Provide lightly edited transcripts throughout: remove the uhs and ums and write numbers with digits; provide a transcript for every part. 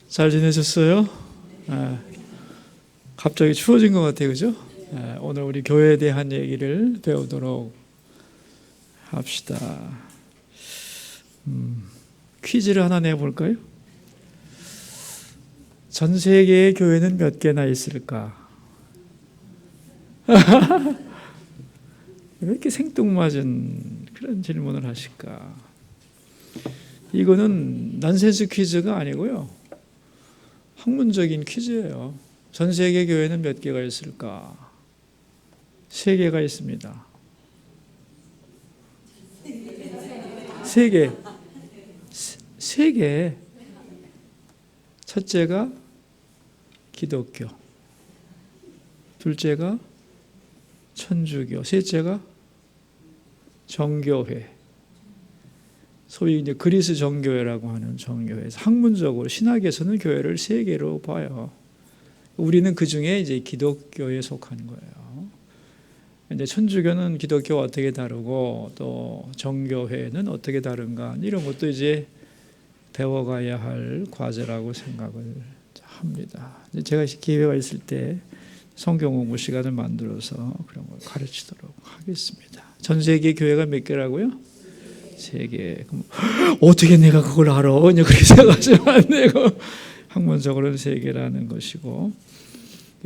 잘 지내셨어요? 갑자기 추워진 것 같아요, 그죠? 오늘 우리 교회에 대한 얘기를 배우도록 합시다. 퀴즈를 하나 내볼까요? 전 세계의 교회는 몇 개나 있을까? 왜 이렇게 생뚱맞은 그런 질문을 하실까? 이거는 난센스 퀴즈가 아니고요, 학문적인 퀴즈예요. 전 세계 교회는 몇 개가 있을까? 3개가 있습니다. 3개. 3개. 첫째가 기독교, 둘째가 천주교, 셋째가 정교회. 소위 이제 그리스 정교회라고 하는 정교회에서 학문적으로 신학에서는 교회를 3개로 봐요. 우리는 그 중에 이제 기독교에 속한 거예요. 이제 천주교는 기독교와 어떻게 다르고 또 정교회는 어떻게 다른가, 이런 것도 이제 배워가야 할 과제라고 생각을 합니다. 제가 기회가 있을 때 성경 공부 시간을 만들어서 그런 걸 가르치도록 하겠습니다. 전 세계 교회가 몇 개라고요? 3개. 어떻게 내가 그걸 알아? 그렇게 생각하시면 안 되고, 학문적으로는 3개라는 것이고,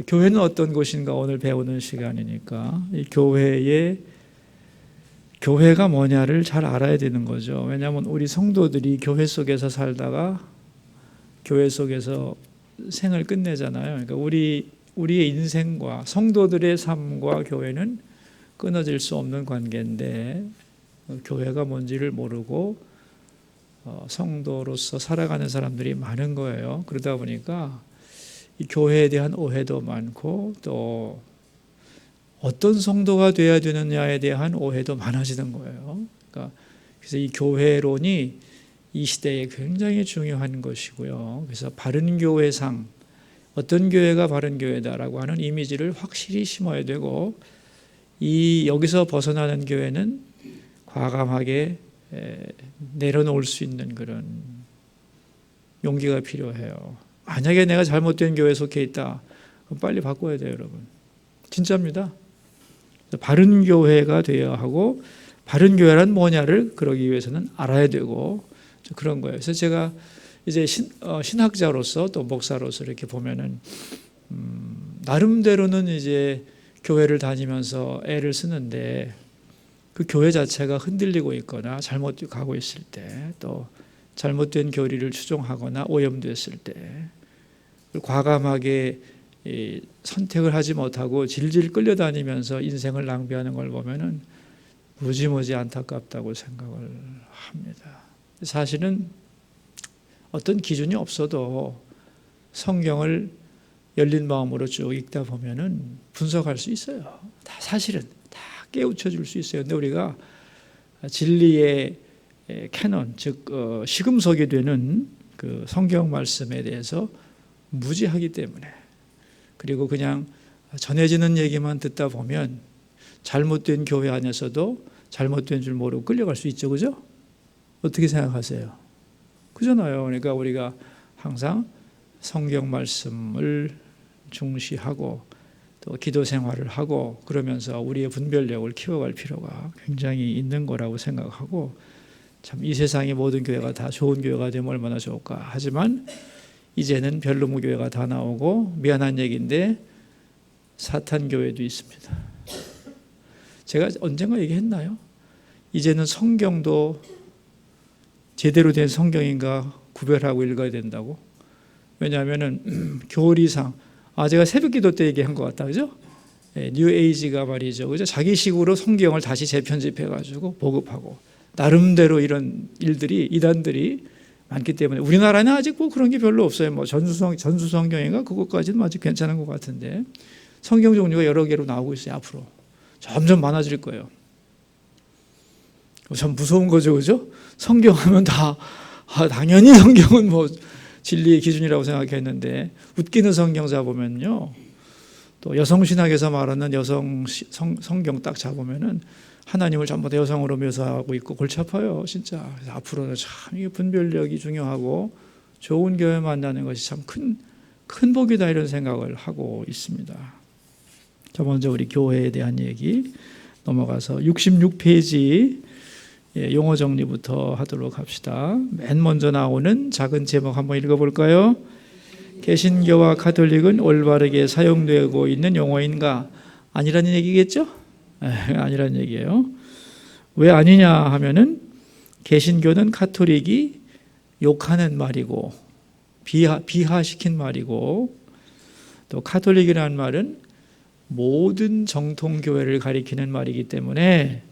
교회는 어떤 곳인가 오늘 배우는 시간이니까 이 교회가 뭐냐를 잘 알아야 되는 거죠. 왜냐하면 우리 성도들이 교회 속에서 살다가 교회 속에서 생을 끝내잖아요. 그러니까 우리의 인생과 성도들의 삶과 교회는 끊어질 수 없는 관계인데, 교회가 뭔지를 모르고 성도로서 살아가는 사람들이 많은 거예요. 그러다 보니까 이 교회에 대한 오해도 많고, 또 어떤 성도가 돼야 되느냐에 대한 오해도 많아지는 거예요. 그래서 이 교회론이 이 시대에 굉장히 중요한 것이고요. 그래서 바른 교회상, 어떤 교회가 바른 교회다라고 하는 이미지를 확실히 심어야 되고, 여기서 벗어나는 교회는 과감하게 내려놓을 수 있는 그런 용기가 필요해요. 만약에 내가 잘못된 교회에 속해 있다, 그럼 빨리 바꿔야 돼요, 여러분. 진짜입니다. 바른 교회가 되어야 하고, 바른 교회란 뭐냐를 그러기 위해서는 알아야 되고, 그런 거예요. 그래서 제가 이제 신학자로서 또 목사로서 이렇게 보면은 나름대로는 이제 교회를 다니면서 애를 쓰는데, 그 교회 자체가 흔들리고 있거나 잘못 가고 있을 때, 또 잘못된 교리를 추종하거나 오염됐을 때, 과감하게 선택을 하지 못하고 질질 끌려다니면서 인생을 낭비하는 걸 보면은 무지무지 안타깝다고 생각을 합니다. 사실은 어떤 기준이 없어도 성경을 열린 마음으로 쭉 읽다 보면은 분석할 수 있어요. 다 사실은 다 깨우쳐 줄 수 있어요. 근데 우리가 진리의 캐논, 즉 시금석이 되는 그 성경 말씀에 대해서 무지하기 때문에, 그리고 그냥 전해지는 얘기만 듣다 보면 잘못된 교회 안에서도 잘못된 줄 모르고 끌려갈 수 있죠, 그죠? 어떻게 생각하세요? 그잖아요. 그러니까 우리가 항상 성경 말씀을 중시하고 또 기도 생활을 하고, 그러면서 우리의 분별력을 키워갈 필요가 굉장히 있는 거라고 생각하고, 참 이 세상의 모든 교회가 다 좋은 교회가 되면 얼마나 좋을까. 하지만 이제는 별놈의 교회가 다 나오고, 미안한 얘기인데 사탄 교회도 있습니다. 제가 언젠가 얘기했나요? 이제는 성경도 제대로 된 성경인가 구별하고 읽어야 된다고. 왜냐하면은 교리상, 제가 새벽기도 때 얘기한 것 같다, 그죠? 뉴 에이지가 말이죠, 그죠? 자기식으로 성경을 다시 재편집해가지고 보급하고, 나름대로 이런 일들이, 이단들이 많기 때문에, 우리나라는 아직 뭐 그런 게 별로 없어요. 뭐 전수성경인가 그것까지는 아직 괜찮은 것 같은데, 성경 종류가 여러 개로 나오고 있어요. 앞으로 점점 많아질 거예요. 참 무서운 거죠, 그죠? 성경하면 다 당연히 성경은 뭐 진리의 기준이라고 생각했는데, 웃기는 성경 잡으면요, 또 여성신학에서 말하는 성경 딱 잡으면은 하나님을 전부 다 여성으로 묘사하고 있고 골치 아파요, 진짜. 그래서 앞으로는 참 이게 분별력이 중요하고 좋은 교회 만나는 것이 참 큰 복이다 이런 생각을 하고 있습니다. 자, 먼저 우리 교회에 대한 얘기 넘어가서 66페이지 용어 정리부터 하도록 합시다. 맨 먼저 나오는 작은 제목 한번 읽어볼까요? 개신교와 가톨릭은 올바르게 사용되고 있는 용어인가? 아니라는 얘기겠죠? 아니라는 얘기예요. 왜 아니냐 하면은 개신교는 가톨릭이 욕하는 말이고 비하시킨 말이고, 또 가톨릭이라는 말은 모든 정통교회를 가리키는 말이기 때문에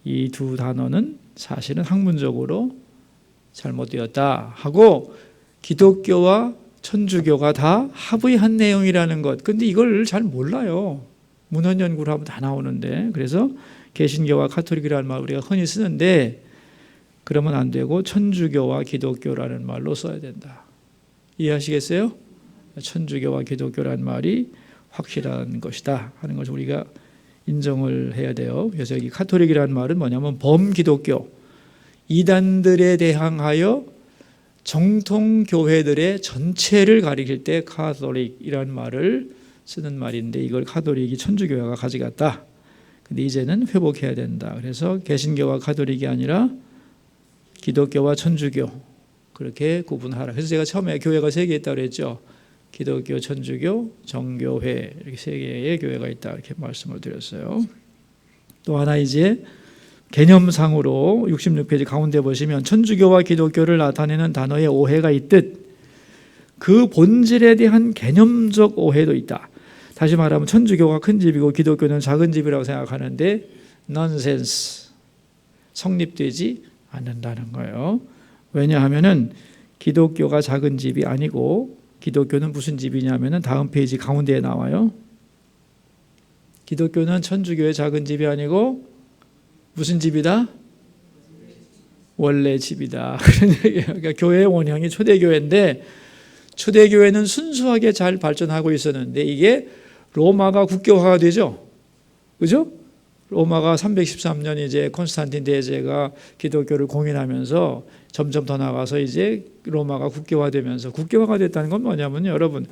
이 두 단어는 사실은 학문적으로 잘못되었다 하고, 기독교와 천주교가 다 합의한 내용이라는 것. 근데 이걸 잘 몰라요. 문헌 연구를 하면 다 나오는데. 그래서 개신교와 가톨릭이라는 말 우리가 흔히 쓰는데 그러면 안 되고 천주교와 기독교라는 말로 써야 된다. 이해하시겠어요? 천주교와 기독교라는 말이 확실한 것이다 하는 것을 우리가 인정을 해야 돼요. 그래서 여기 가톨릭이라는 말은 뭐냐면 범기독교, 이단들에 대항하여 정통교회들의 전체를 가리킬 때 카톨릭이라는 말을 쓰는 말인데, 이걸 가톨릭이 천주교회가 가져갔다. 근데 이제는 회복해야 된다. 그래서 개신교와 가톨릭이 아니라 기독교와 천주교, 그렇게 구분하라. 그래서 제가 처음에 교회가 세 개 있다고 그랬죠. 기독교, 천주교, 정교회, 이렇게 세 개의 교회가 있다 이렇게 말씀을 드렸어요. 또 하나 이제 개념상으로 66페이지 가운데 보시면 천주교와 기독교를 나타내는 단어에 오해가 있듯 그 본질에 대한 개념적 오해도 있다. 다시 말하면 천주교가 큰 집이고 기독교는 작은 집이라고 생각하는데 넌센스, 성립되지 않는다는 거예요. 왜냐하면은 기독교가 작은 집이 아니고, 기독교는 무슨 집이냐면은 다음 페이지 가운데에 나와요. 기독교는 천주교의 작은 집이 아니고 무슨 집이다? 원래 집이다. 그런 얘기예요. 그러니까 교회의 원형이 초대교회인데, 초대교회는 순수하게 잘 발전하고 있었는데 이게 로마가 국교화가 되죠. 그죠? 로마가 313년 이제 콘스탄틴 대제가 기독교를 공인하면서 점점 더 나가서 이제 로마가 국교화되면서, 국교화가 됐다는 건 뭐냐면 여러분,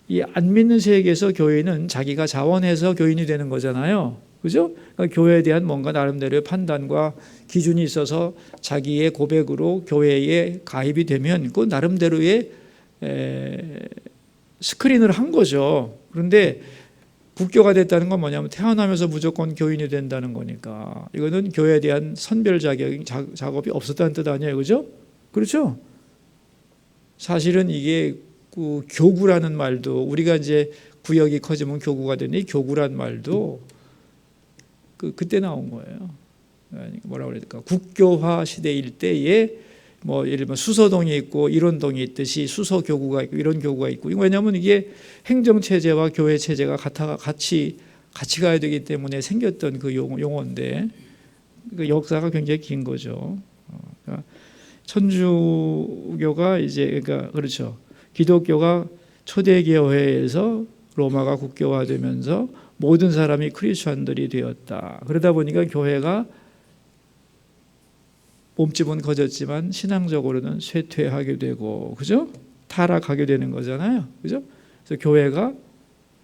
이 안 믿는 세계에서 교인은 자기가 자원해서 교인이 되는 거잖아요. 그죠? 그러니까 교회에 대한 뭔가 나름대로의 판단과 기준이 있어서 자기의 고백으로 교회에 가입이 되면 그 나름대로의 스크린을 한 거죠. 그런데 국교가 됐다는 건 뭐냐면 태어나면서 무조건 교인이 된다는 거니까 이거는 교회에 대한 선별 작업이 없었다는 뜻 아니에요. 그죠? 그렇죠? 사실은 이게 그 교구라는 말도, 우리가 이제 구역이 커지면 교구가 되니 교구란 말도 그때 나온 거예요. 뭐라고 그래야 될까? 국교화 시대일 때에 뭐 예를 들면 수서동이 있고 이론동이 있듯이 수서교구가 있고 이런 교구가 있고, 왜냐하면 이게 행정체제와 교회 체제가 같이 가야 되기 때문에 생겼던 그 용어인데 그 역사가 굉장히 긴 거죠. 그러니까 천주교가 이제 그러니까 그렇죠. 기독교가 초대교회에서 로마가 국교화되면서 모든 사람이 크리스천들이 되었다. 그러다 보니까 교회가 몸집은 커졌지만 신앙적으로는 쇠퇴하게 되고, 그죠? 타락하게 되는 거잖아요. 그죠? 그래서 교회가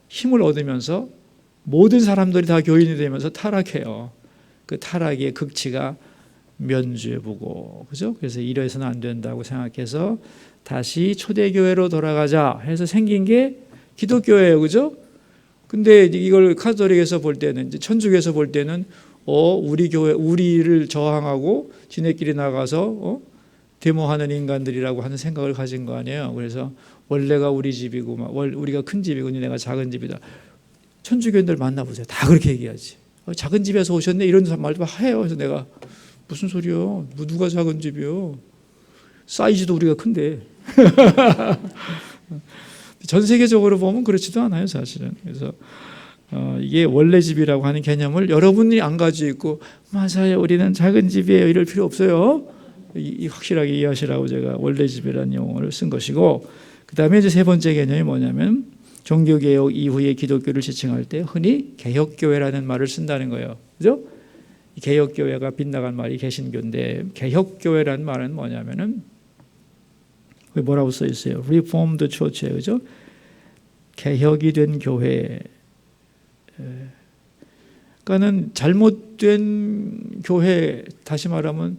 힘을 얻으면서 모든 사람들이 다 교인이 되면서 타락해요. 그 타락의 극치가 면죄부고, 그죠? 그래서 이래서는 안 된다고 생각해서 다시 초대교회로 돌아가자 해서 생긴 게 기독교예요. 그죠? 근데 이걸 가톨릭에서 볼 때는, 이제 천주교에서 볼 때는 우리 교회, 우리를 저항하고 지네끼리 나가서 데모하는 인간들이라고 하는 생각을 가진 거 아니에요. 그래서 원래가 우리 집이고, 우리가 큰 집이고, 내가 작은 집이다. 천주교인들 만나보세요. 다 그렇게 얘기하지. 작은 집에서 오셨네 이런 말도 해요. 그래서 내가 무슨 소리요? 누가 작은 집이요? 사이즈도 우리가 큰데. 전 세계적으로 보면 그렇지도 않아요, 사실은. 그래서 이게 원래 집이라고 하는 개념을 여러분이 안 가지고 있고, 맞아요, 우리는 작은 집이에요, 이럴 필요 없어요. 확실하게 이해하시라고 제가 원래 집이라는 용어를 쓴 것이고, 그 다음에 이제 세 번째 개념이 뭐냐면 종교개혁 이후에 기독교를 지칭할 때 흔히 개혁교회라는 말을 쓴다는 거예요. 그죠? 개혁교회가 빗나간 말이 개신교인데, 개혁교회라는 말은 뭐냐면은 뭐라고 써 있어요? Reformed Church예요, 그죠? 개혁이 된 교회. 그러니까는 잘못된 교회, 다시 말하면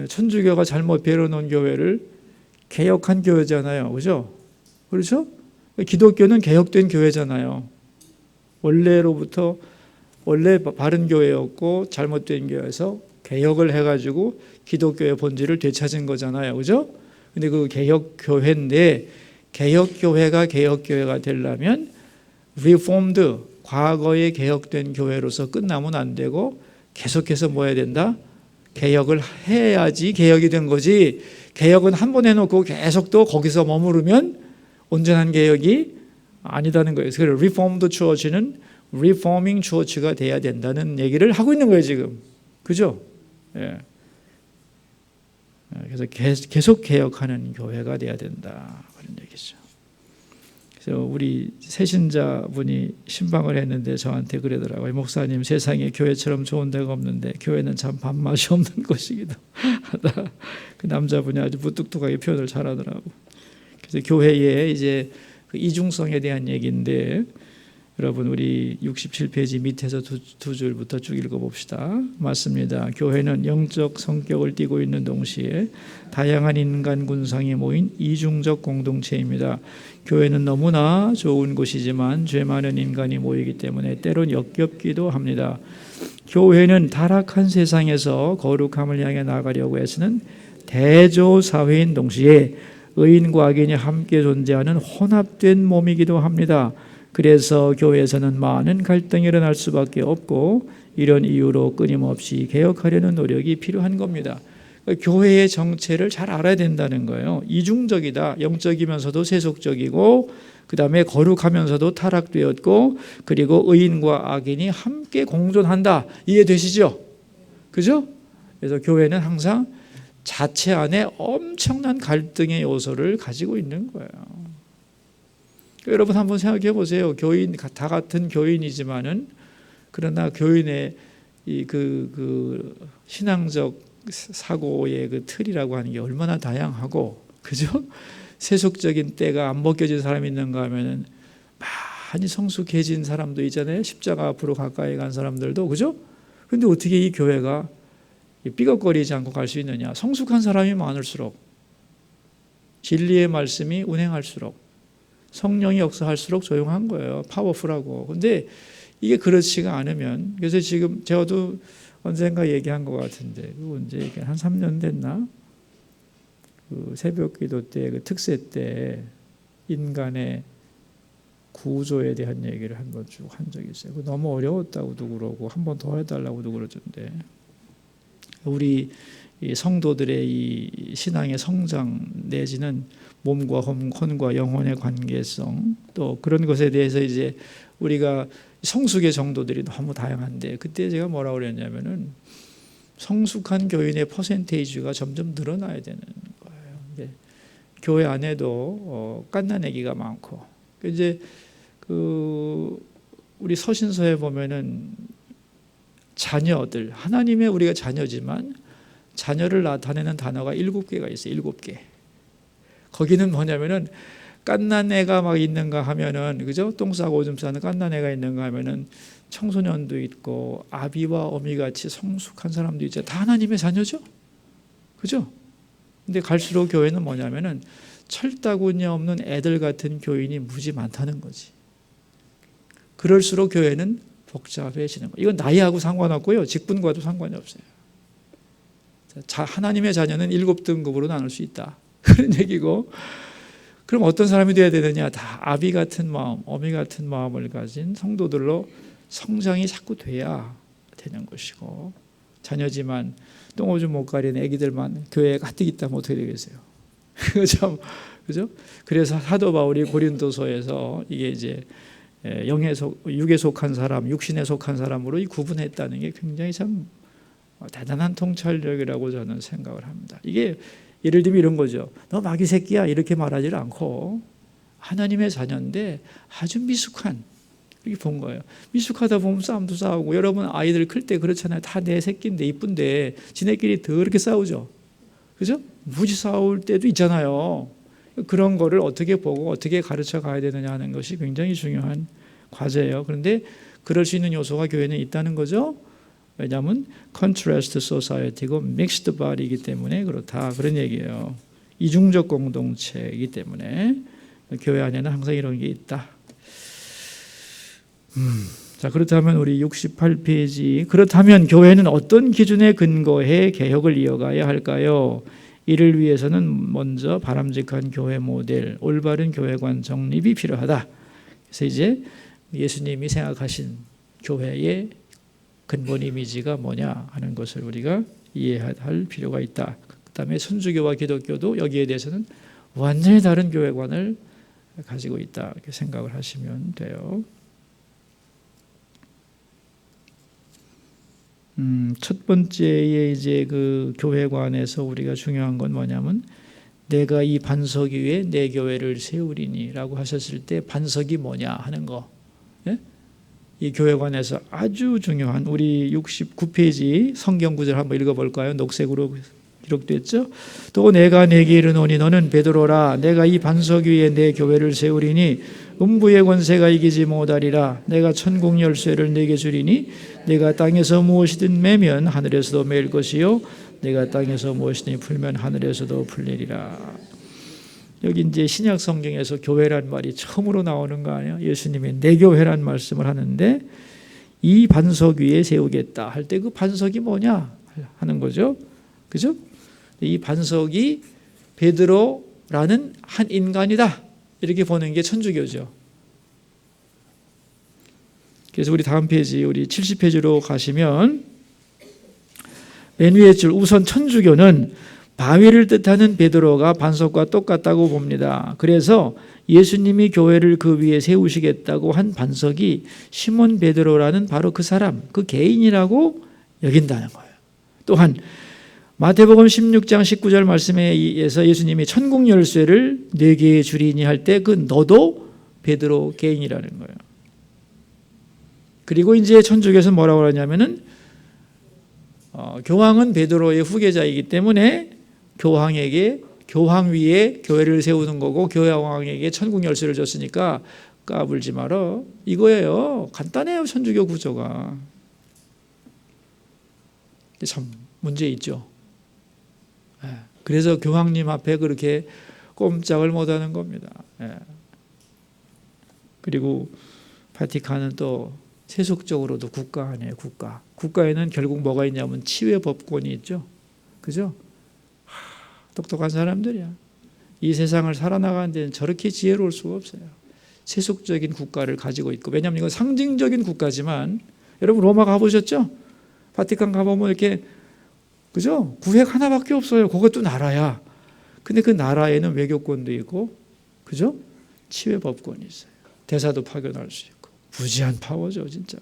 천주교가 잘못 배워놓은 교회를 개혁한 교회잖아요, 그죠? 그렇죠? 기독교는 개혁된 교회잖아요. 원래 바른 교회였고 잘못된 교회에서 개혁을 해가지고 기독교의 본질을 되찾은 거잖아요, 그죠? 근데 그 개혁 교회인데, 개혁 교회가 되려면 Reformed, 과거에 개혁된 교회로서 끝나면 안 되고 계속해서 뭐 해야 된다? 개혁을 해야지 개혁이 된 거지. 개혁은 한 번 해놓고 계속 또 거기서 머무르면 온전한 개혁이 아니다는 거예요. 그래서 Reformed Church는 Reforming Church가 돼야 된다는 얘기를 하고 있는 거예요, 지금. 그죠? 예. 그래서 계속 개혁하는 교회가 돼야 된다, 그런 얘기죠. 그래서 우리 새신자분이 신방을 했는데 저한테 그러더라고요. 목사님, 세상에 교회처럼 좋은 데가 없는데 교회는 참 밥맛이 없는 것이기도 하다. 그 남자분이 아주 무뚝뚝하게 표현을 잘하더라고. 그래서 교회의 이제 그 이중성에 대한 얘기인데, 여러분 우리 67페이지 밑에서 두 줄부터 쭉 읽어봅시다. 맞습니다. 교회는 영적 성격을 띠고 있는 동시에 다양한 인간 군상이 모인 이중적 공동체입니다. 교회는 너무나 좋은 곳이지만 죄 많은 인간이 모이기 때문에 때론 역겹기도 합니다. 교회는 타락한 세상에서 거룩함을 향해 나가려고 애쓰는 대조사회인 동시에 의인과 악인이 함께 존재하는 혼합된 몸이기도 합니다. 그래서 교회에서는 많은 갈등이 일어날 수밖에 없고 이런 이유로 끊임없이 개혁하려는 노력이 필요한 겁니다. 그러니까 교회의 정체를 잘 알아야 된다는 거예요. 이중적이다. 영적이면서도 세속적이고, 그 다음에 거룩하면서도 타락되었고, 그리고 의인과 악인이 함께 공존한다. 이해되시죠? 그죠? 그래서 교회는 항상 자체 안에 엄청난 갈등의 요소를 가지고 있는 거예요. 여러분 한번 생각해 보세요. 교인 다 같은 교인이지만은, 그러나 교인의 그 신앙적 사고의 그 틀이라고 하는 게 얼마나 다양하고, 그죠? 세속적인 때가 안 벗겨진 사람이 있는가 하면은 많이 성숙해진 사람도 있잖아요. 십자가 앞으로 가까이 간 사람들도, 그죠? 근데 어떻게 이 교회가 삐걱거리지 않고 갈 수 있느냐? 성숙한 사람이 많을수록, 진리의 말씀이 운행할수록, 성령이 역사할수록 조용한 거예요. 파워풀하고. 근데 이게 그렇지가 않으면, 그래서 지금 저도 언젠가 얘기한 것 같은데, 언제 얘기 한 3년 됐나? 그 새벽 기도 때, 그 특세 때 인간의 구조에 대한 얘기를 한번 쭉 한 적이 있어요. 너무 어려웠다고도 그러고 한 번 더 해달라고도 그러던데, 우리 성도들의 이 신앙의 성장 내지는 몸과 혼과 영혼의 관계성, 또 그런 것에 대해서 이제 우리가 성숙의 정도들이 너무 다양한데, 그때 제가 뭐라고 그랬냐면은 성숙한 교인의 퍼센테이지가 점점 늘어나야 되는 거예요. 근데 교회 안에도 갓난아기가 많고, 이제 그 우리 서신서에 보면은 자녀들, 하나님의 우리가 자녀지만 자녀를 나타내는 단어가 7개가 있어요. 7개. 거기는 뭐냐면은 갓난애가 막 있는가 하면은, 그죠? 똥 싸고 오줌 싸는 갓난애가 있는가 하면은 청소년도 있고 아비와 어미 같이 성숙한 사람도 있죠. 다 하나님의 자녀죠. 그죠? 근데 갈수록 교회는 뭐냐면은 철다구니 없는 애들 같은 교인이 무지 많다는 거지. 그럴수록 교회는 복잡해지는 거예요. 이건 나이하고 상관없고요. 직분과도 상관이 없어요. 하나님의 자녀는 7등급으로 나눌 수 있다. 그런 얘기고, 그럼 어떤 사람이 되어야 되느냐? 다 아비 같은 마음, 어미 같은 마음을 가진 성도들로 성장이 자꾸 돼야 되는 것이고, 자녀지만 똥오줌 못 가리는 애기들만 교회에 가득 있다면 어떻게 되겠어요? 그죠? 그래서 사도 바울이 고린도서에서 이게 이제 육에 속한 사람, 육신에 속한 사람으로 구분했다는 게 굉장히 참 대단한 통찰력이라고 저는 생각을 합니다. 이게 예를 들면 이런 거죠. 너 마귀 새끼야 이렇게 말하지 않고 하나님의 자녀인데 아주 미숙한, 이렇게 본 거예요. 미숙하다 보면 싸움도 싸우고, 여러분 아이들 클 때 그렇잖아요. 다 내 새끼인데 이쁜데 지네끼리 더럽게 싸우죠. 그죠? 무지 싸울 때도 있잖아요. 그런 거를 어떻게 보고 어떻게 가르쳐 가야 되느냐 하는 것이 굉장히 중요한 과제예요. 그런데 그럴 수 있는 요소가 교회는 있다는 거죠. 왜냐하면 contrast society고 mixed body이기 때문에 그렇다, 그런 얘기예요. 이중적 공동체이기 때문에 교회 안에는 항상 이런 게 있다. 자, 그렇다면 우리 68페이지, 그렇다면 교회는 어떤 기준에 근거해 개혁을 이어가야 할까요? 이를 위해서는 먼저 바람직한 교회 모델, 올바른 교회관 정립이 필요하다. 그래서 이제 예수님이 생각하신 교회의 근본 이미지가 뭐냐 하는 것을 우리가 이해할 필요가 있다. 그 다음에 천주교와 기독교도 여기에 대해서는 완전히 다른 교회관을 가지고 있다, 이렇게 생각을 하시면 돼요. 첫 번째에 이제 그 교회관에서 우리가 중요한 건 뭐냐면, 내가 이 반석 위에 내 교회를 세우리니라고 하셨을 때 반석이 뭐냐 하는 거. 예? 이 교회관에서 아주 중요한, 우리 69페이지 성경 구절 한번 읽어볼까요? 녹색으로 기록됐죠? 또 내가 내게 이르노니 너는 베드로라. 내가 이 반석 위에 내 교회를 세우리니 음부의 권세가 이기지 못하리라. 내가 천국 열쇠를 내게 주리니 내가 땅에서 무엇이든 매면 하늘에서도 매일 것이요 내가 땅에서 무엇이든 풀면 하늘에서도 풀리리라. 여기 이제 신약 성경에서 교회란 말이 처음으로 나오는 거 아니에요? 예수님이 내 교회란 말씀을 하는데, 이 반석 위에 세우겠다 할 때 그 반석이 뭐냐 하는 거죠. 그죠? 이 반석이 베드로라는 한 인간이다, 이렇게 보는 게 천주교죠. 그래서 우리 다음 페이지, 우리 70페이지로 가시면 맨 위에 줄, 우선 천주교는 바위를 뜻하는 베드로가 반석과 똑같다고 봅니다. 그래서 예수님이 교회를 그 위에 세우시겠다고 한 반석이 시몬 베드로라는 바로 그 사람, 그 개인이라고 여긴다는 거예요. 또한 마태복음 16장 19절 말씀에 의해서 예수님이 천국 열쇠를 네게 주리니 할 때 그 너도 베드로 개인이라는 거예요. 그리고 이제 천주교에서 뭐라고 하냐면은 교황은 베드로의 후계자이기 때문에 교황 위에 교회를 세우는 거고, 교황에게 천국 열쇠를 줬으니까 까불지 마라, 이거예요. 간단해요, 천주교 구조가. 참 문제 있죠. 그래서 교황님 앞에 그렇게 꼼짝을 못하는 겁니다. 그리고 바티칸은 또 세속적으로도 국가 아니에요. 국가에는 결국 뭐가 있냐면 치외 법권이 있죠. 그죠? 똑똑한 사람들이야. 이 세상을 살아나가는 데는 저렇게 지혜로울 수가 없어요. 세속적인 국가를 가지고 있고, 왜냐하면 이건 상징적인 국가지만, 여러분 로마 가보셨죠? 바티칸 가보면 이렇게, 그죠? 구획 하나밖에 없어요. 그것도 나라야. 근데 그 나라에는 외교권도 있고, 그죠? 치외 법권이 있어요. 대사도 파견할 수 있고, 무지한 파워죠, 진짜.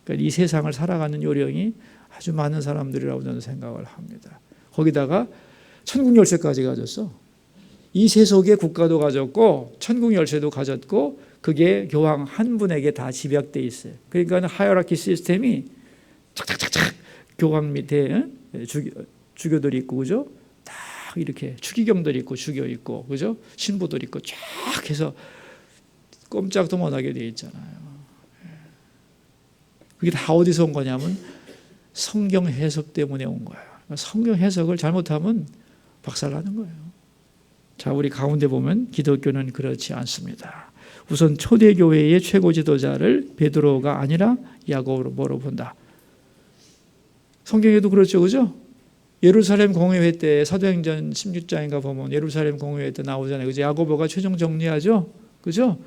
그러니까 이 세상을 살아가는 요령이 아주 많은 사람들이라고 저는 생각을 합니다. 거기다가 천국 열쇠까지 가졌어. 이 세속의 국가도 가졌고 천국 열쇠도 가졌고, 그게 교황 한 분에게 다 집약돼 있어요. 그러니까 하이어라키 시스템이 착착착착 교황 밑에 주교들이 있고, 그죠? 딱 이렇게 추기경들이 있고, 주교 있고, 그죠? 신부들이 있고, 쫙 해서 꼼짝도 못하게 돼 있잖아요. 그게 다 어디서 온 거냐면 성경 해석 때문에 온 거예요. 성경 해석을 잘못하면 박살나는 거예요. 자, 우리 가운데 보면 기독교는 그렇지 않습니다. 우선 초대교회의 최고 지도자를 베드로가 아니라 야고보로 본다. 성경에도 그렇죠, 그죠? 예루살렘 공회회 때, 사도행전 16장인가 보면 예루살렘 공회회 때 나오잖아요. 그죠? 야고보가 최종 정리하죠, 그죠?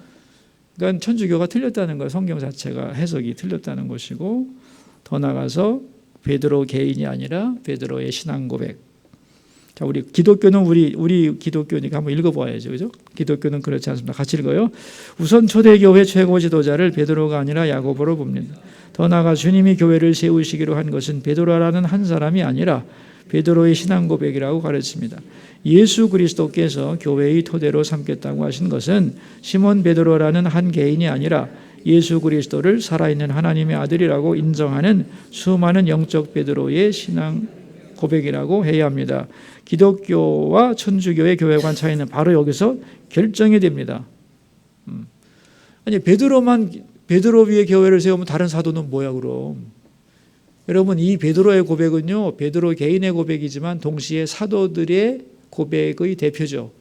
그러니까 천주교가 틀렸다는 거예요. 성경 자체가 해석이 틀렸다는 것이고, 더 나아가서 베드로 개인이 아니라 베드로의 신앙 고백. 자, 우리 기독교는 우리 기독교니까 한번 읽어봐야죠, 그죠? 기독교는 그렇지 않습니다. 같이 읽어요. 우선 초대교회 최고 지도자를 베드로가 아니라 야고보로 봅니다. 더 나아가 주님이 교회를 세우시기로 한 것은 베드로라는 한 사람이 아니라 베드로의 신앙 고백이라고 가르칩니다. 예수 그리스도께서 교회의 토대로 삼겠다고 하신 것은 시몬 베드로라는 한 개인이 아니라 예수 그리스도를 살아있는 하나님의 아들이라고 인정하는 수많은 영적 베드로의 신앙 고백이라고 해야 합니다. 기독교와 천주교의 교회관 차이는 바로 여기서 결정이 됩니다. 아니 베드로 위에 교회를 세우면 다른 사도는 뭐야 그럼? 여러분 이 베드로의 고백은요 베드로 개인의 고백이지만 동시에 사도들의 고백의 대표죠.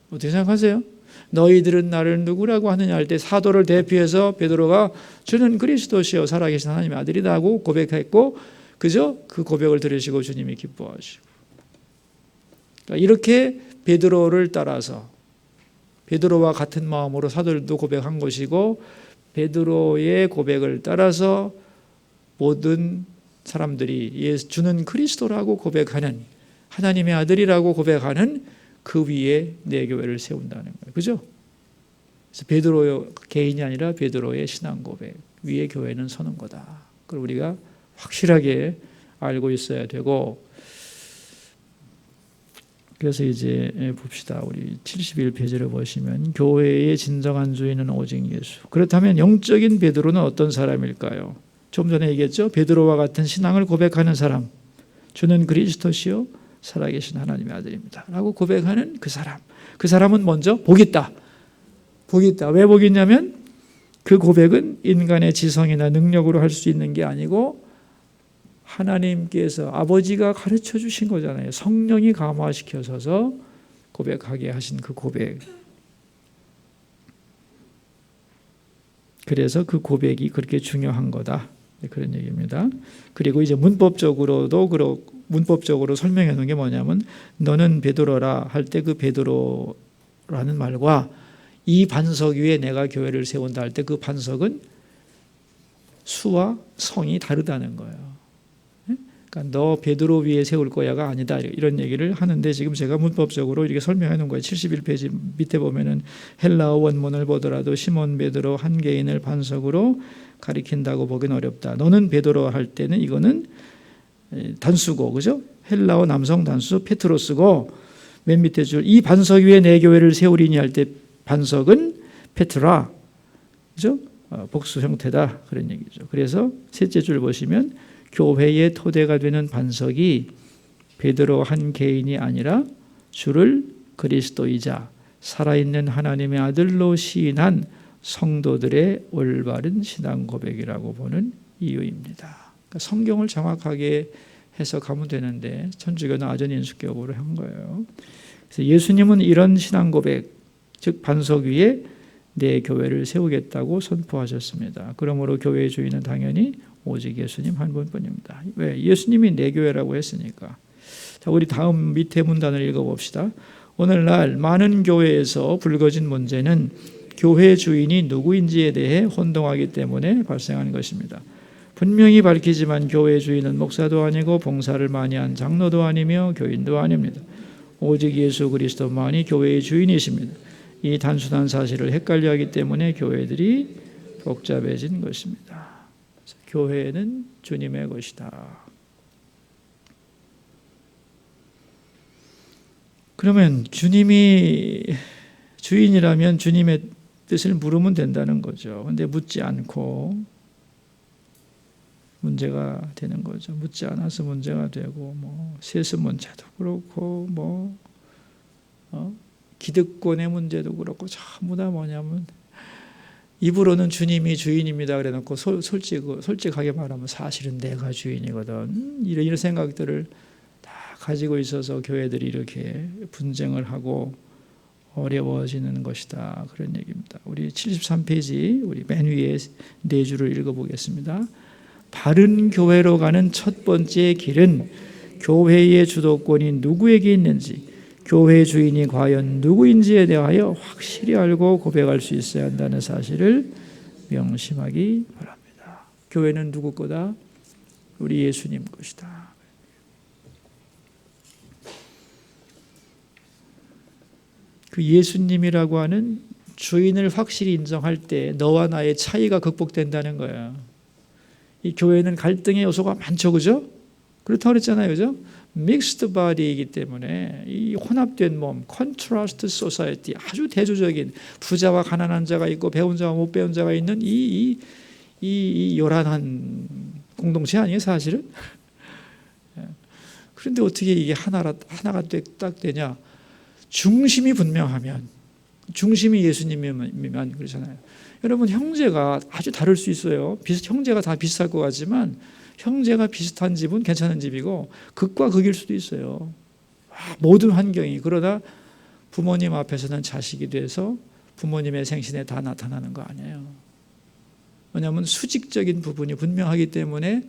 어떻게 생각하세요? 너희들은 나를 누구라고 하느냐 할 때 사도를 대표해서 베드로가 주는 그리스도시요 살아계신 하나님의 아들이다 하고 고백했고 그죠? 그 고백을 들으시고 주님이 기뻐하시고 그러니까 이렇게 베드로를 따라서 베드로와 같은 마음으로 사도들도 고백한 것이고 베드로의 고백을 따라서 모든 사람들이 주는 그리스도라고 고백하는 하나님의 아들이라고 고백하는 그 위에 내 교회를 세운다는 거예요. 그죠? 그래서 베드로의 개인이 아니라 베드로의 신앙 고백 위에 교회는 서는 거다. 그걸 우리가 확실하게 알고 있어야 되고 그래서 이제 봅시다. 우리 71페이지를 보시면 교회의 진정한 주인은 오직 예수. 그렇다면 영적인 베드로는 어떤 사람일까요? 좀 전에 얘기했죠. 베드로와 같은 신앙을 고백하는 사람. 주는 그리스도시요 살아계신 하나님의 아들입니다. 라고 고백하는 그 사람. 그 사람은 먼저 복이 있다. 복이 있다. 왜 복이 있냐면 그 고백은 인간의 지성이나 능력으로 할 수 있는 게 아니고 하나님께서 아버지가 가르쳐 주신 거잖아요. 성령이 감화시켜서 고백하게 하신 그 고백. 그래서 그 고백이 그렇게 중요한 거다. 그런 얘기입니다. 그리고 이제 문법적으로 설명해 놓은 게 뭐냐면 너는 베드로라 할 때 그 베드로라는 말과 이 반석 위에 내가 교회를 세운다 할 때 그 반석은 수와 성이 다르다는 거예요. 그러니까 너 베드로 위에 세울 거야가 아니다 이런 얘기를 하는데 지금 제가 문법적으로 이렇게 설명해 놓은 거예요. 71페이지 밑에 보면은 헬라어 원문을 보더라도 시몬 베드로 한 개인을 반석으로 가리킨다고 보기는 어렵다. 너는 베드로 할 때는 이거는 단수고 그죠? 헬라어 남성 단수 페트로스고 맨 밑에 줄 이 반석 위에 내 교회를 세우리니 할 때 반석은 페트라 그죠? 복수 형태다 그런 얘기죠. 그래서 셋째 줄 보시면 교회의 토대가 되는 반석이 베드로 한 개인이 아니라 주를 그리스도이자 살아있는 하나님의 아들로 시인한 성도들의 올바른 신앙 고백이라고 보는 이유입니다. 그러니까 성경을 정확하게 해석하면 되는데 천주교는 아전인수격으로 한 거예요. 그래서 예수님은 이런 신앙 고백, 즉 반석 위에 내 교회를 세우겠다고 선포하셨습니다. 그러므로 교회의 주인은 당연히 오직 예수님 한 분뿐입니다. 왜? 예수님이 내 교회라고 했으니까. 자, 우리 다음 밑에 문단을 읽어봅시다. 오늘날 많은 교회에서 불거진 문제는 교회 주인이 누구인지에 대해 혼동하기 때문에 발생하는 것입니다. 분명히 밝히지만 교회 주인은 목사도 아니고 봉사를 많이 한 장로도 아니며 교인도 아닙니다. 오직 예수 그리스도만이 교회의 주인이십니다. 이 단순한 사실을 헷갈려하기 때문에 교회들이 복잡해진 것입니다. 교회는 주님의 것이다. 그러면 주님이 주인이라면 주님의 뜻을 물으면 된다는 거죠. 그런데 묻지 않고 문제가 되는 거죠. 묻지 않아서 문제가 되고 세습 문제도 그렇고 기득권의 문제도 그렇고 전부 다 뭐냐면 입으로는 주님이 주인입니다 그래놓고 솔직하게 말하면 사실은 내가 주인이거든 이런 생각들을 다 가지고 있어서 교회들이 이렇게 분쟁을 하고 어려워지는 것이다 그런 얘기입니다. 우리 73페이지 우리 맨 위에 네 줄을 읽어보겠습니다. 바른 교회로 가는 첫 번째 길은 교회의 주도권이 누구에게 있는지 교회 주인이 과연 누구인지에 대하여 확실히 알고 고백할 수 있어야 한다는 사실을 명심하기 바랍니다. 교회는 누구 거다? 우리 예수님 것이다. 그 예수님이라고 하는 주인을 확실히 인정할 때 너와 나의 차이가 극복된다는 거야. 이 교회는 갈등의 요소가 많죠, 그죠? 그렇다고 그랬잖아요, 그죠? 믹스드 바디이기 때문에 이 혼합된 몸, 컨트라스트 소사이티, 아주 대조적인 부자와 가난한 자가 있고 배운 자와 못 배운 자가 있는 이 요란한 공동체 아니에요, 사실은? 그런데 어떻게 이게 하나가 딱 되냐? 중심이 분명하면, 중심이 예수님이면 그러잖아요. 여러분, 형제가 아주 다를 수 있어요. 형제가 다 비슷할 것 같지만 형제가 비슷한 집은 괜찮은 집이고 극과 극일 수도 있어요. 모든 환경이. 그러다 부모님 앞에서는 자식이 돼서 부모님의 생신에 다 나타나는 거 아니에요. 왜냐하면 수직적인 부분이 분명하기 때문에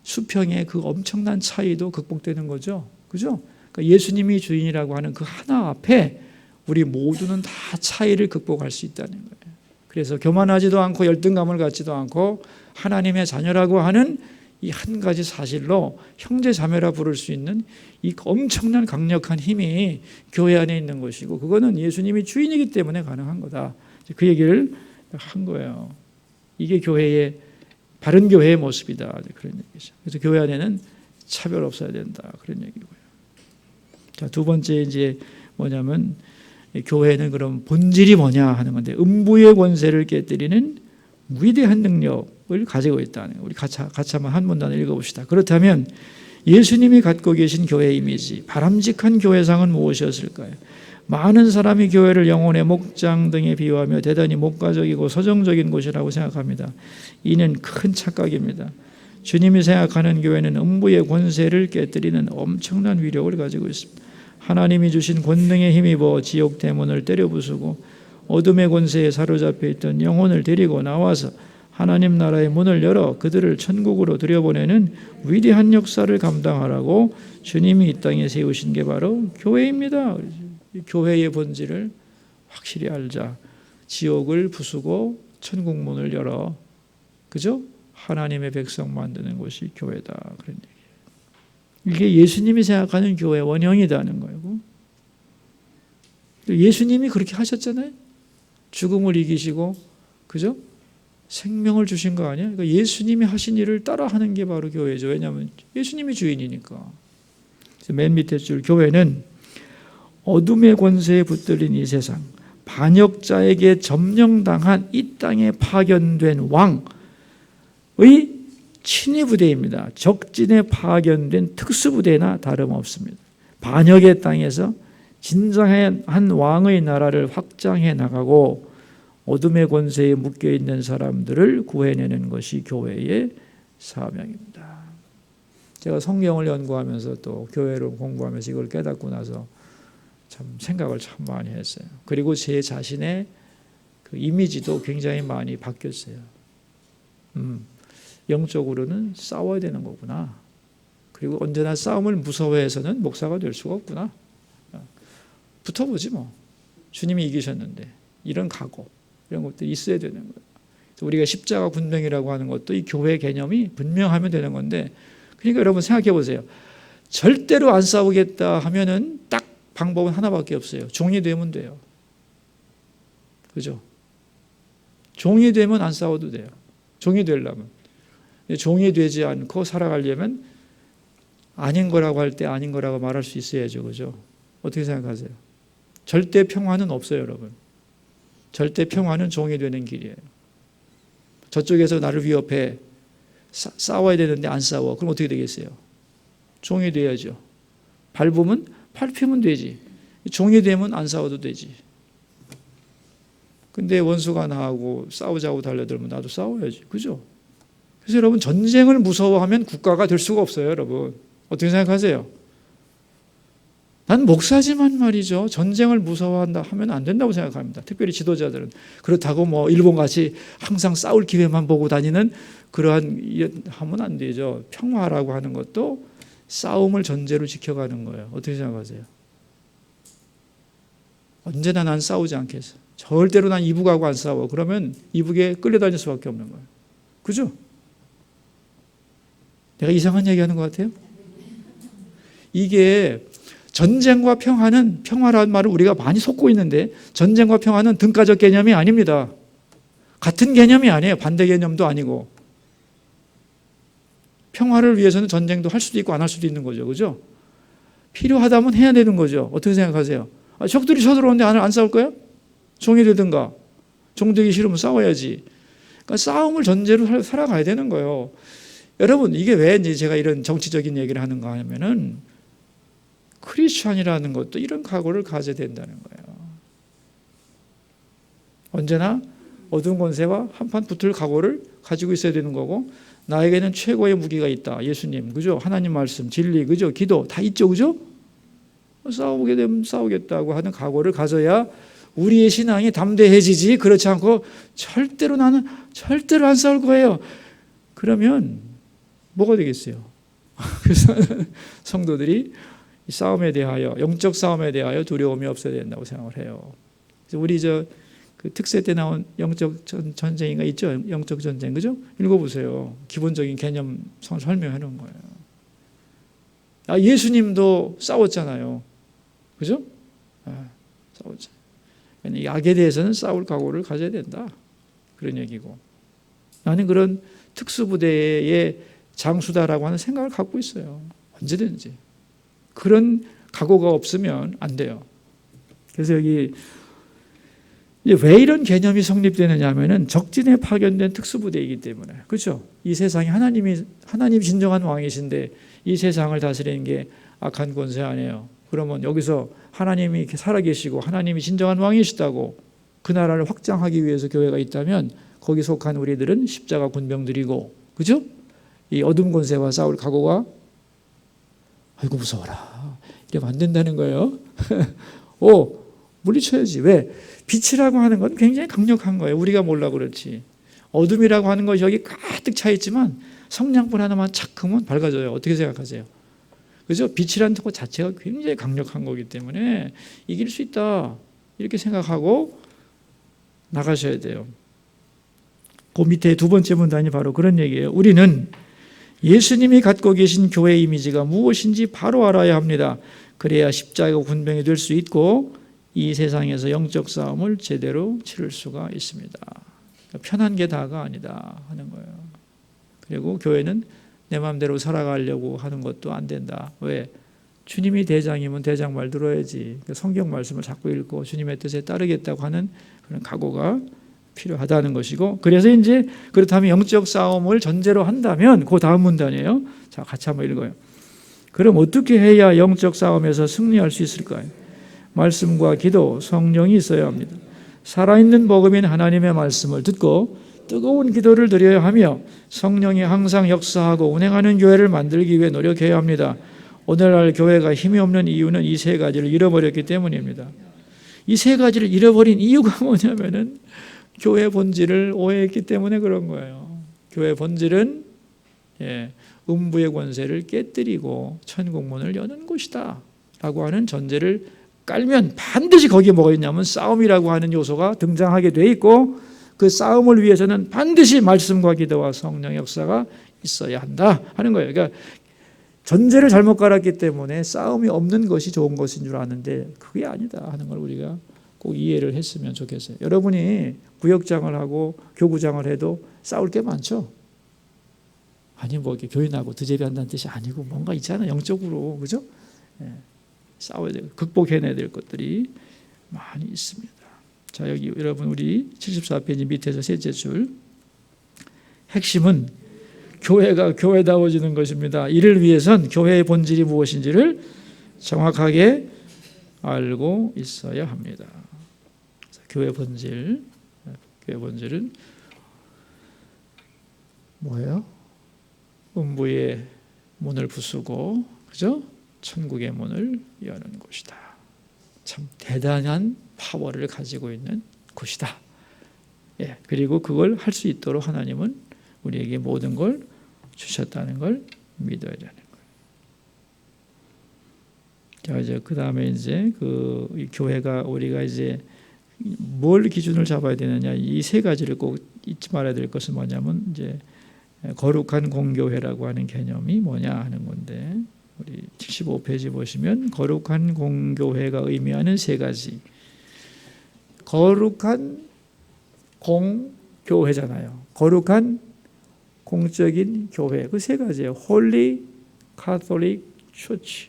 수평의 그 엄청난 차이도 극복되는 거죠. 그죠? 그러니까 예수님이 주인이라고 하는 그 하나 앞에 우리 모두는 다 차이를 극복할 수 있다는 거예요. 그래서 교만하지도 않고 열등감을 갖지도 않고 하나님의 자녀라고 하는 이 한 가지 사실로 형제 자매라 부를 수 있는 이 엄청난 강력한 힘이 교회 안에 있는 것이고, 그거는 예수님이 주인이기 때문에 가능한 거다. 그 얘기를 한 거예요. 이게 교회의 바른 교회의 모습이다. 그런 얘기죠. 그래서 교회 안에는 차별 없어야 된다. 그런 얘기고요. 자, 두 번째 이제 뭐냐면 교회는 그럼 본질이 뭐냐 하는 건데, 음부의 권세를 깨뜨리는 위대한 능력을 가지고 있다는 거예요. 우리 같이 한번 한 문단을 읽어봅시다. 그렇다면 예수님이 갖고 계신 교회 이미지, 바람직한 교회상은 무엇이었을까요? 많은 사람이 교회를 영혼의 목장 등에 비유하며 대단히 목가적이고 서정적인 곳이라고 생각합니다. 이는 큰 착각입니다. 주님이 생각하는 교회는 음부의 권세를 깨뜨리는 엄청난 위력을 가지고 있습니다. 하나님이 주신 권능에 힘입어 지옥 대문을 때려 부수고 어둠의 권세에 사로잡혀 있던 영혼을 데리고 나와서 하나님 나라의 문을 열어 그들을 천국으로 들여보내는 위대한 역사를 감당하라고 주님이 이 땅에 세우신 게 바로 교회입니다. 교회의 본질을 확실히 알자. 지옥을 부수고 천국 문을 열어, 그죠? 하나님의 백성 만드는 곳이 교회다. 그런 얘기예요. 이게 예수님이 생각하는 교회 원형이다는 거예요. 예수님이 그렇게 하셨잖아요. 죽음을 이기시고, 그죠? 생명을 주신 거 아니에요? 그러니까 예수님이 하신 일을 따라하는 게 바로 교회죠. 왜냐하면 예수님이 주인이니까. 맨 밑에 줄, 교회는 어둠의 권세에 붙들린 이 세상, 반역자에게 점령당한 이 땅에 파견된 왕의 친위 부대입니다. 적진에 파견된 특수부대나 다름없습니다. 반역의 땅에서 진정한 왕의 나라를 확장해 나가고 어둠의 권세에 묶여있는 사람들을 구해내는 것이 교회의 사명입니다. 제가 성경을 연구하면서 또 교회를 공부하면서 이걸 깨닫고 나서 참 생각을 참 많이 했어요. 그리고 제 자신의 그 이미지도 굉장히 많이 바뀌었어요. 영적으로는 싸워야 되는 거구나. 그리고 언제나 싸움을 무서워해서는 목사가 될 수가 없구나. 붙어보지 뭐. 주님이 이기셨는데. 이런 각오, 이런 것들이 있어야 되는 거예요. 우리가 십자가 군병이라고 하는 것도 이 교회 개념이 분명하면 되는 건데, 그러니까 여러분 생각해 보세요. 절대로 안 싸우겠다 하면은 딱 방법은 하나밖에 없어요. 종이 되면 돼요. 그죠? 종이 되면 안 싸워도 돼요. 종이 되려면. 종이 되지 않고 살아가려면 아닌 거라고 할 때 아닌 거라고 말할 수 있어야죠. 그죠? 어떻게 생각하세요? 절대 평화는 없어요, 여러분. 절대 평화는 종이 되는 길이에요. 저쪽에서 나를 위협해. 싸워야 되는데 안 싸워. 그럼 어떻게 되겠어요? 종이 돼야죠. 밟으면 밟히면 되지. 종이 되면 안 싸워도 되지. 근데 원수가 나하고 싸우자고 달려들면 나도 싸워야지. 그죠? 그래서 여러분, 전쟁을 무서워하면 국가가 될 수가 없어요, 여러분. 어떻게 생각하세요? 난 목사지만 말이죠. 전쟁을 무서워한다 하면 안 된다고 생각합니다. 특별히 지도자들은. 그렇다고 뭐 일본같이 항상 싸울 기회만 보고 다니는 그러한 하면 안 되죠. 평화라고 하는 것도 싸움을 전제로 지켜가는 거예요. 어떻게 생각하세요? 언제나 난 싸우지 않겠어. 절대로 난 이북하고 안 싸워. 그러면 이북에 끌려다닐 수밖에 없는 거예요. 그죠? 내가 이상한 얘기하는 것 같아요? 이게 전쟁과 평화는, 평화라는 말을 우리가 많이 속고 있는데 전쟁과 평화는 등가적 개념이 아닙니다. 같은 개념이 아니에요. 반대 개념도 아니고. 평화를 위해서는 전쟁도 할 수도 있고 안 할 수도 있는 거죠. 그죠? 필요하다면 해야 되는 거죠. 어떻게 생각하세요? 적들이 쳐들어오는데 안 싸울 거야? 종이 되든가. 종 되기 싫으면 싸워야지. 그러니까 싸움을 전제로 살아가야 되는 거예요. 여러분, 이게 왜 이제 제가 이런 정치적인 얘기를 하는가 하면은 크리스천이라는 것도 이런 각오를 가져야 된다는 거예요. 언제나 어두운 권세와 한판 붙을 각오를 가지고 있어야 되는 거고, 나에게는 최고의 무기가 있다. 예수님, 그죠? 하나님 말씀, 진리, 그죠? 기도 다 있죠, 그죠? 싸우게 되면 싸우겠다고 하는 각오를 가져야 우리의 신앙이 담대해지지. 그렇지 않고 나는 절대로 안 싸울 거예요. 그러면 뭐가 되겠어요? 그래서 성도들이 싸움에 대하여, 영적 싸움에 대하여 두려움이 없어야 된다고 생각을 해요. 그래서 우리 그 특세 때 나온 영적 전쟁인가 있죠? 영적 전쟁, 그죠? 읽어보세요. 기본적인 개념 설명해 놓은 거예요. 예수님도 싸웠잖아요. 그죠? 싸웠잖아요. 악에 대해서는 싸울 각오를 가져야 된다. 그런 얘기고. 나는 그런 특수부대의 장수다라고 하는 생각을 갖고 있어요. 언제든지. 그런 각오가 없으면 안 돼요. 그래서 여기 왜 이런 개념이 성립되느냐 하면은 적진에 파견된 특수부대이기 때문에. 그렇죠? 이 세상에 하나님이 진정한 왕이신데 이 세상을 다스리는 게 악한 권세 아니에요. 그러면 여기서 하나님이 살아계시고 하나님이 진정한 왕이시다고 그 나라를 확장하기 위해서 교회가 있다면 거기 속한 우리들은 십자가 군병들이고, 그죠? 이 어둠 권세와 싸울 각오가 아이고 무서워라 이러면 안 된다는 거예요. 물리쳐야지. 왜? 빛이라고 하는 건 굉장히 강력한 거예요. 우리가 몰라 그렇지. 어둠이라고 하는 것이 여기 가득 차 있지만 성냥불 하나만 착 끄면 밝아져요. 어떻게 생각하세요? 그죠? 빛이라는 것 자체가 굉장히 강력한 거기 때문에 이길 수 있다 이렇게 생각하고 나가셔야 돼요. 그 밑에 두 번째 문단이 바로 그런 얘기예요. 우리는 예수님이 갖고 계신 교회 이미지가 무엇인지 바로 알아야 합니다. 그래야 십자가 군병이 될 수 있고 이 세상에서 영적 싸움을 제대로 치를 수가 있습니다. 편한 게 다가 아니다 하는 거예요. 그리고 교회는 내 마음대로 살아가려고 하는 것도 안 된다. 왜? 주님이 대장이면 대장 말 들어야지. 성경 말씀을 자꾸 읽고 주님의 뜻에 따르겠다고 하는 그런 각오가 필요하다는 것이고, 그래서 이제 그렇다면 영적 싸움을 전제로 한다면 그 다음 문단이에요. 자, 같이 한번 읽어요. 그럼 어떻게 해야 영적 싸움에서 승리할 수 있을까요? 말씀과 기도, 성령이 있어야 합니다. 살아있는 복음인 하나님의 말씀을 듣고 뜨거운 기도를 드려야 하며 성령이 항상 역사하고 운행하는 교회를 만들기 위해 노력해야 합니다. 오늘날 교회가 힘이 없는 이유는 이 세 가지를 잃어버렸기 때문입니다. 이 세 가지를 잃어버린 이유가 뭐냐면은 교회 본질을 오해했기 때문에 그런 거예요. 교회 본질은 음부의 권세를 깨뜨리고 천국문을 여는 곳이다 라고 하는 전제를 깔면 반드시 거기에 뭐가 있냐면 싸움이라고 하는 요소가 등장하게 돼 있고, 그 싸움을 위해서는 반드시 말씀과 기도와 성령의 역사가 있어야 한다 하는 거예요. 그러니까 전제를 잘못 깔았기 때문에 싸움이 없는 것이 좋은 것인 줄 아는데 그게 아니다 하는 걸 우리가 꼭 이해를 했으면 좋겠어요. 여러분이 구역장을 하고 교구장을 해도 싸울 게 많죠. 아니 뭐 이렇게 교인하고 드재비한다는 뜻이 아니고 뭔가 있잖아요. 영적으로. 그죠? 싸워야 되고 극복해내야 될 것들이 많이 있습니다. 자, 여기 여러분 우리 74페이지 밑에서 셋째 줄, 핵심은 교회가 교회다워지는 것입니다. 이를 위해선 교회의 본질이 무엇인지를 정확하게 알고 있어야 합니다. 교회 본질은 뭐예요? 음부의 문을 부수고, 그죠? 천국의 문을 여는 곳이다. 참 대단한 파워를 가지고 있는 곳이다. 그리고 그걸 할 수 있도록 하나님은 우리에게 모든 걸 주셨다는 걸 믿어야 되는 거예요. 자, 이제 그 다음에 이제 이 교회가 우리가 이제 뭘 기준을 잡아야 되느냐, 이 세 가지를 꼭 잊지 말아야 될 것은 뭐냐면 이제 거룩한 공교회라고 하는 개념이 뭐냐 하는 건데, 우리 75페이지 보시면 거룩한 공교회가 의미하는 세 가지. 거룩한 공교회잖아요. 거룩한 공적인 교회, 그 세 가지예요. Holy Catholic Church.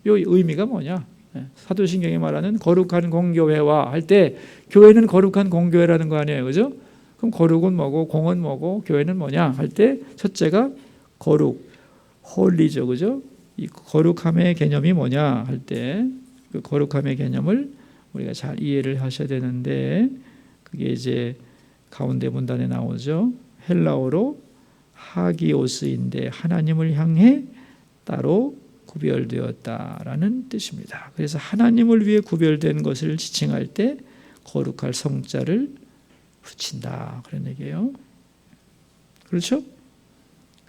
이 의미가 뭐냐? 사도신경이 말하는 거룩한 공교회와 할 때 교회는 거룩한 공교회라는 거 아니에요, 그죠? 그럼 거룩은 뭐고 공은 뭐고 교회는 뭐냐 할 때 첫째가 거룩, 홀리죠, 그죠? 이 거룩함의 개념이 뭐냐 할 때 그 거룩함의 개념을 우리가 잘 이해를 하셔야 되는데 그게 이제 가운데 문단에 나오죠. 헬라어로 하기오스인데 하나님을 향해 따로 구별되었다라는 뜻입니다. 그래서 하나님을 위해 구별된 것을 지칭할 때 거룩할 성자를 붙인다 그런 얘기예요. 그렇죠?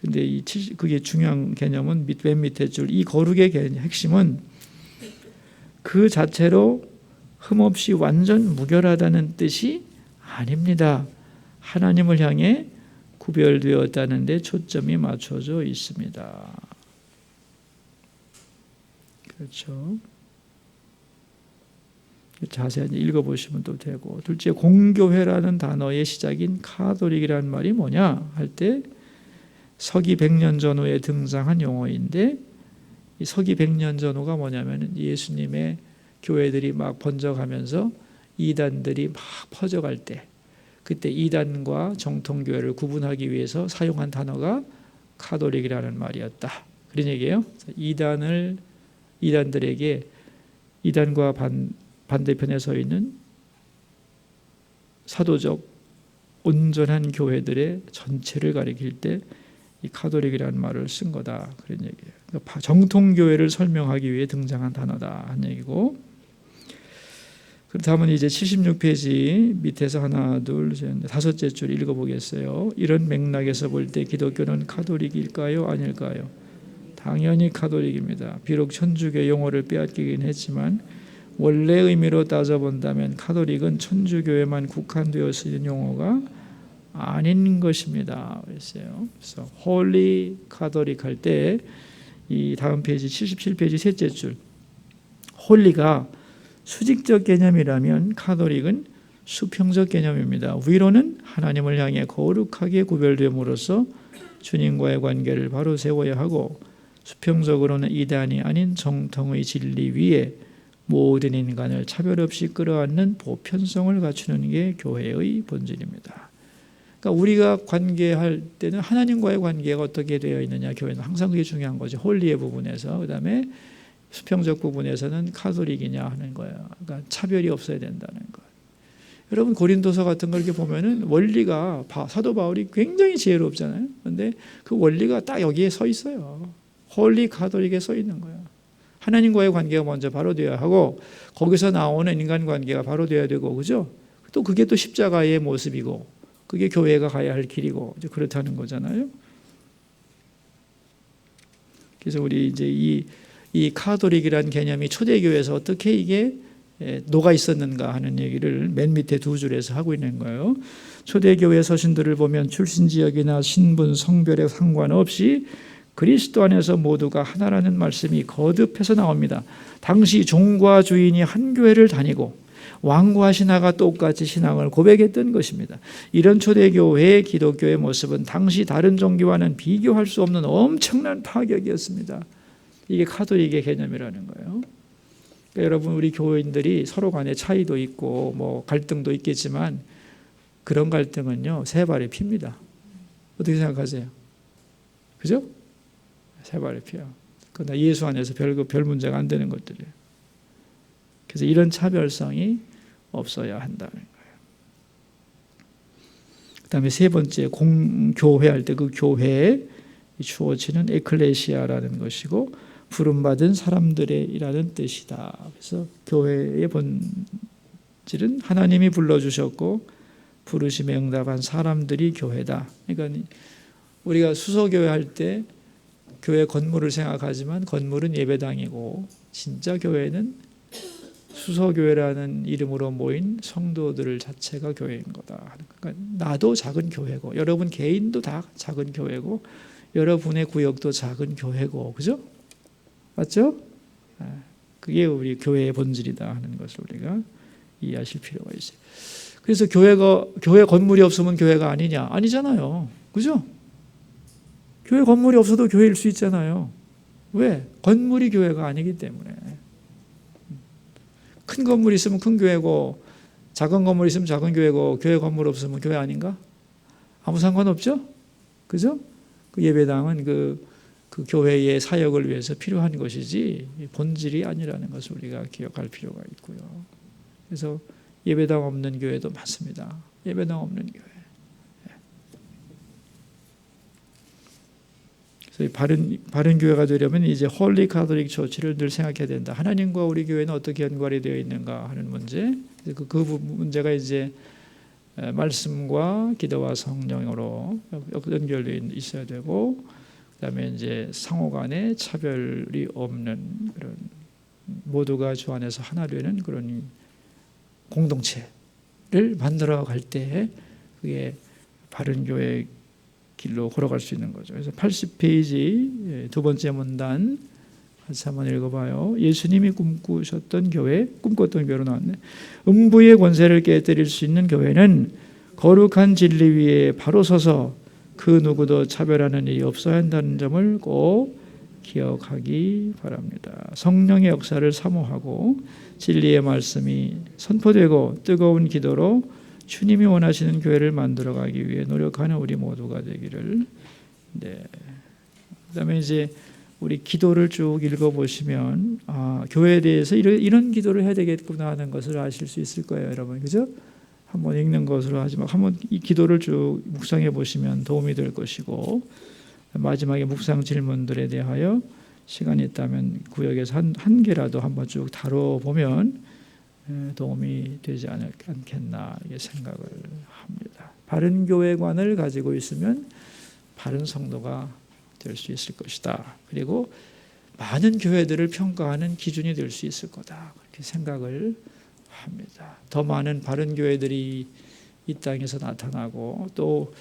근데 그게 중요한 개념은 맨 밑에 줄 이 거룩의 핵심은 그 자체로 흠없이 완전 무결하다는 뜻이 아닙니다. 하나님을 향해 구별되었다는 데 초점이 맞춰져 있습니다. 그렇죠. 자세히 읽어보시면 또 되고, 둘째, 공교회라는 단어의 시작인 카톨릭이라는 말이 뭐냐 할 때 서기 100년 전후에 등장한 용어인데 이 서기 100년 전후가 뭐냐면 예수님의 교회들이 막 번져가면서 이단들이 막 퍼져갈 때 그때 이단과 정통교회를 구분하기 위해서 사용한 단어가 카톨릭이라는 말이었다. 그런 얘기예요. 이단들에게 이단과 반대편에 서 있는 사도적 온전한 교회들의 전체를 가리킬 때 이 카톨릭이라는 말을 쓴 거다. 그런 얘기예요. 그러니까 정통교회를 설명하기 위해 등장한 단어다 한 얘기고. 그렇다면 이제 76페이지 밑에서 하나, 둘, 셋, 다섯째 줄 읽어보겠어요. 이런 맥락에서 볼 때 기독교는 카톨릭일까요? 아닐까요? 당연히 카톨릭입니다. 비록 천주교 용어를 빼앗기긴 했지만 원래 의미로 따져본다면 카톨릭은 천주교에만 국한되어 쓰는 용어가 아닌 것입니다. 그랬어요. 그래서 홀리 카톨릭 할 때 이 다음 페이지 77페이지 셋째 줄 홀리가 수직적 개념이라면 카톨릭은 수평적 개념입니다. 위로는 하나님을 향해 거룩하게 구별됨으로써 주님과의 관계를 바로 세워야 하고 수평적으로는 이단이 아닌 정통의 진리 위에 모든 인간을 차별 없이 끌어안는 보편성을 갖추는 게 교회의 본질입니다. 그러니까 우리가 관계할 때는 하나님과의 관계가 어떻게 되어 있느냐 교회는 항상 그게 중요한 거죠. 홀리의 부분에서. 그다음에 수평적 부분에서는 카톨릭이냐 하는 거예요. 그러니까 차별이 없어야 된다는 거. 여러분 고린도서 같은 걸 이렇게 보면은 원리가 사도 바울이 굉장히 지혜롭잖아요. 그런데 그 원리가 딱 여기에 서 있어요. 홀리 카톨릭에 서 있는 거예요. 하나님과의 관계가 먼저 바로 되어야 하고 거기서 나오는 인간 관계가 바로 되어야 되고 그죠? 또 그게 또 십자가의 모습이고 그게 교회가 가야 할 길이고 그렇다는 거잖아요. 그래서 우리 이제 이 카톨릭이라는 개념이 초대교회에서 어떻게 이게 녹아 있었는가 하는 얘기를 맨 밑에 두 줄에서 하고 있는 거예요. 초대교회 서신들을 보면 출신 지역이나 신분, 성별에 상관없이 그리스도 안에서 모두가 하나라는 말씀이 거듭해서 나옵니다. 당시 종과 주인이 한 교회를 다니고 왕과 신하가 똑같이 신앙을 고백했던 것입니다. 이런 초대교회의 기독교의 모습은 당시 다른 종교와는 비교할 수 없는 엄청난 파격이었습니다. 이게 카톨릭의 개념이라는 거예요. 그러니까 여러분 우리 교인들이 서로 간에 차이도 있고 뭐 갈등도 있겠지만 그런 갈등은요 세 발의 피입니다. 어떻게 생각하세요? 그죠? 세 발의 피야. 그러나 예수 안에서 별 문제가 안 되는 것들이에요. 그래서 이런 차별성이 없어야 한다는 거예요. 그 다음에 세 번째 공교회할 때 그 교회에 주어지는 에클레시아라는 것이고 부름받은 사람들이라는 뜻이다. 그래서 교회의 본질은 하나님이 불러주셨고 부르심에 응답한 사람들이 교회다. 그러니까 우리가 수소교회 할 때 교회 건물을 생각하지만 건물은 예배당이고 진짜 교회는 수소교회라는 이름으로 모인 성도들 자체가 교회인 거다. 그러니까 나도 작은 교회고 여러분 개인도 다 작은 교회고 여러분의 구역도 작은 교회고 그죠? 맞죠? 그게 우리 교회의 본질이다 하는 것을 우리가 이해하실 필요가 있어요. 그래서 교회 건물이 없으면 교회가 아니냐? 아니잖아요. 그죠? 교회 건물이 없어도 교회일 수 있잖아요. 왜? 건물이 교회가 아니기 때문에. 큰 건물이 있으면 큰 교회고 작은 건물이 있으면 작은 교회고 교회 건물 없으면 교회 아닌가? 아무 상관없죠? 그죠? 그 예배당은 그 그 교회의 사역을 위해서 필요한 것이지 본질이 아니라는 것을 우리가 기억할 필요가 있고요. 그래서 예배당 없는 교회도 많습니다. 예배당 없는 교회. 그래서 바른 교회가 되려면 이제 홀리 카톨릭 처치를 늘 생각해야 된다. 하나님과 우리 교회는 어떻게 연관이 되어 있는가 하는 문제. 그 문제가 이제 말씀과 기도와 성령으로 연결되어 있어야 되고, 그다음에 이제 상호간에 차별이 없는 그런 모두가 주 안에서 하나 되는 그런 공동체를 만들어 갈 때 그게 바른 교회의 길로 걸어갈 수 있는 거죠. 그래서 80페이지 두 번째 문단 같이 한번 읽어봐요. 예수님이 꿈꿨던 교회로 나왔네. 음부의 권세를 깨뜨릴 수 있는 교회는 거룩한 진리 위에 바로 서서 그 누구도 차별하는 일이 없어야 한다는 점을 꼭 기억하기 바랍니다. 성령의 역사를 사모하고 진리의 말씀이 선포되고 뜨거운 기도로 주님이 원하시는 교회를 만들어가기 위해 노력하는 우리 모두가 되기를. 네. 그다음에 이제 우리 기도를 쭉 읽어보시면 교회에 대해서 이런 기도를 해야 되겠구나 하는 것을 아실 수 있을 거예요, 여러분. 그죠? 한번 읽는 것으로 하지만 한번 이 기도를 쭉 묵상해 보시면 도움이 될 것이고, 마지막에 묵상 질문들에 대하여 시간이 있다면 구역에서 한 개라도 한번 쭉 다뤄보면 도움이 되지 않겠나 생각을 합니다. 바른 교회관을 가지고 있으면 바른 성도가 될 수 있을 것이다. 그리고 많은 교회들을 평가하는 기준이 될 수 있을 거다. 그렇게 생각을 합니다. 더 많은 바른 교회들이 이 땅에서 나타나고, 또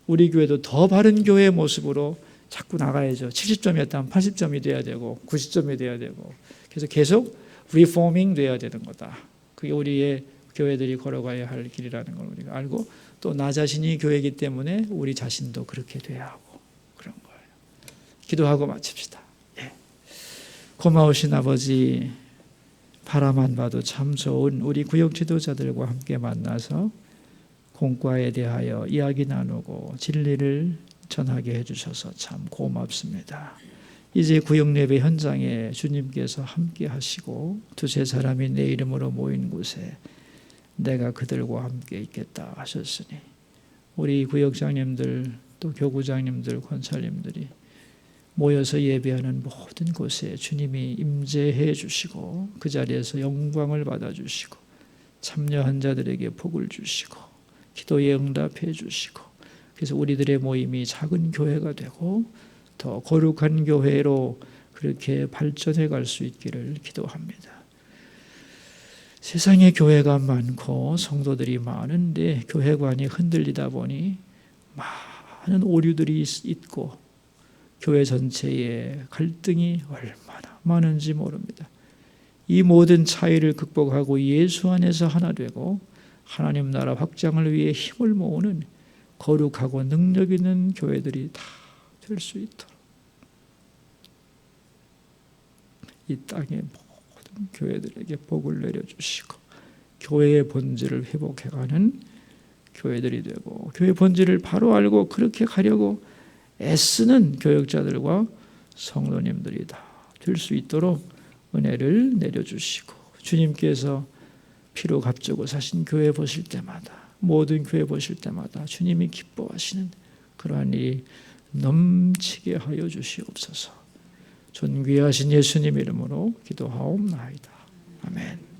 우리 교회도 더 바른 교회의 모습으로 자꾸 나가야죠. 70점이었다면 80점이 돼야 되고 90점이 돼야 되고, 그래서 계속 리포밍 돼야 되는 거다. 그게 우리의 교회들이 걸어가야 할 길이라는 걸 우리가 알고, 또 나 자신이 교회이기 때문에 우리 자신도 그렇게 돼야 하고 그런 거예요. 기도하고 마칩시다. 예. 고마우신 아버지, 바라만 봐도 참 좋은 우리 구역 지도자들과 함께 만나서 공과에 대하여 이야기 나누고 진리를 전하게 해주셔서 참 고맙습니다. 이제 구역 예배 현장에 주님께서 함께 하시고 두세 사람이 내 이름으로 모인 곳에 내가 그들과 함께 있겠다 하셨으니, 우리 구역장님들 또 교구장님들 권사님들이 모여서 예배하는 모든 곳에 주님이 임재해 주시고 그 자리에서 영광을 받아주시고 참여한 자들에게 복을 주시고 기도에 응답해 주시고, 그래서 우리들의 모임이 작은 교회가 되고 더 거룩한 교회로 그렇게 발전해 갈 수 있기를 기도합니다. 세상에 교회가 많고 성도들이 많은데 교회관이 흔들리다 보니 많은 오류들이 있고 교회 전체에 갈등이 얼마나 많은지 모릅니다. 이 모든 차이를 극복하고 예수 안에서 하나 되고 하나님 나라 확장을 위해 힘을 모으는 거룩하고 능력 있는 교회들이 다 될 수 있도록 이 땅의 모든 교회들에게 복을 내려주시고 교회의 본질을 회복해가는 교회들이 되고, 교회 본질을 바로 알고 그렇게 가려고 애쓰는 교역자들과 성도님들이 다 될 수 있도록 은혜를 내려주시고, 주님께서 피로 값주고 사신 교회 보실 때마다, 모든 교회 보실 때마다 주님이 기뻐하시는 그러한 일이 넘치게 하여 주시옵소서. 존귀하신 예수님 이름으로 기도하옵나이다. 아멘.